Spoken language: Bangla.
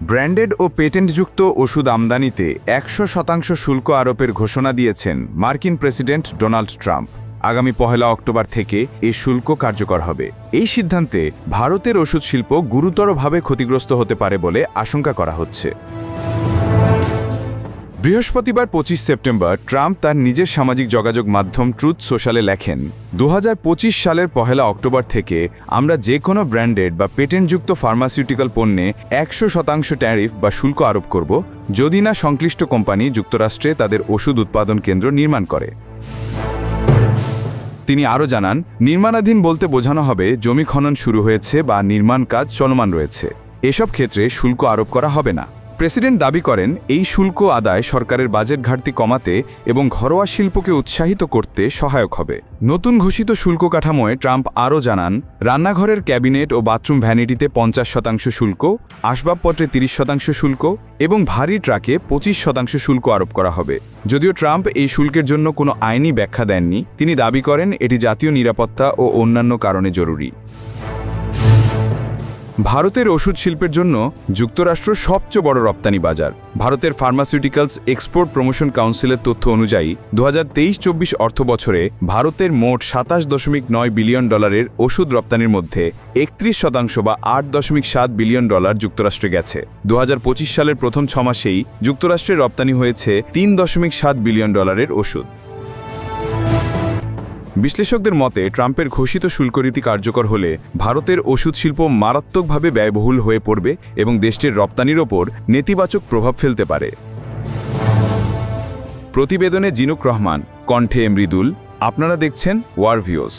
ব্র্যান্ডেড ও পেটেন্টযুক্ত ওষুধ আমদানিতে 100% শুল্ক আরোপের ঘোষণা দিয়েছেন মার্কিন প্রেসিডেন্ট ডোনাল্ড ট্রাম্প। আগামী 1 অক্টোবর থেকে এই শুল্ক কার্যকর হবে। এই সিদ্ধান্তে ভারতের ওষুধ শিল্প গুরুতরভাবে ক্ষতিগ্রস্ত হতে পারে বলে আশঙ্কা করা হচ্ছে। বৃহস্পতিবার 25 সেপ্টেম্বর ট্রাম্প তার নিজের সামাজিক যোগাযোগ মাধ্যম ট্রুথ সোশ্যালে লেখেন, 2025 সালের 1 অক্টোবর থেকে আমরা যে কোনো ব্র্যান্ডেড বা পেটেন্টযুক্ত ফার্মাসিউটিক্যাল পণ্যে 100% ট্যারিফ বা শুল্ক আরোপ করব, যদি না সংশ্লিষ্ট কোম্পানি যুক্তরাষ্ট্রে তাদের ওষুধ উৎপাদন কেন্দ্র নির্মাণ করে। তিনি আরও জানান, নির্মাণাধীন বলতে বোঝানো হবে জমি খনন শুরু হয়েছে বা নির্মাণ কাজ চলমান রয়েছে। এসব ক্ষেত্রে শুল্ক আরোপ করা হবে না। প্রেসিডেন্ট দাবি করেন, এই শুল্ক আদায় সরকারের বাজেট ঘাটতি কমাতে এবং ঘরোয়া শিল্পকে উৎসাহিত করতে সহায়ক হবে। নতুন ঘোষিত শুল্ক কাঠামোয় ট্রাম্প আরও জানান, রান্নাঘরের ক্যাবিনেট ও বাথরুম ভ্যানিটিতে 50% শুল্ক, আসবাবপত্রে 30% শুল্ক এবং ভারী ট্রাকে 25% শুল্ক আরোপ করা হবে। যদিও ট্রাম্প এই শুল্কের জন্য কোনো আইনি ব্যাখ্যা দেননি, তিনি দাবি করেন এটি জাতীয় নিরাপত্তা ও অন্যান্য কারণে জরুরি। ভারতের ওষুধ শিল্পের জন্য যুক্তরাষ্ট্র সবচেয়ে বড় রপ্তানি বাজার। ভারতের ফার্মাসিউটিক্যালস এক্সপোর্ট প্রমোশন কাউন্সিলের তথ্য অনুযায়ী 2023-24 অর্থ বছরে ভারতের মোট $27.9 বিলিয়ন ওষুধ রপ্তানির মধ্যে 31% বা $8.7 বিলিয়ন যুক্তরাষ্ট্রে গেছে। 2025 সালের প্রথম 6 মাসেই যুক্তরাষ্ট্রে রপ্তানি হয়েছে $3.7 বিলিয়ন ওষুধ। বিশ্লেষকদের মতে, ট্রাম্পের ঘোষিত শুল্কনীতি কার্যকর হলে ভারতের ওষুধ শিল্প মারাত্মকভাবে ব্যয়বহুল হয়ে পড়বে এবং দেশটির রপ্তানির ওপর নেতিবাচক প্রভাব ফেলতে পারে। প্রতিবেদনে জিনুক রহমান, কণ্ঠে মৃদুল। আপনারা দেখছেন ওয়ার ভিউজ।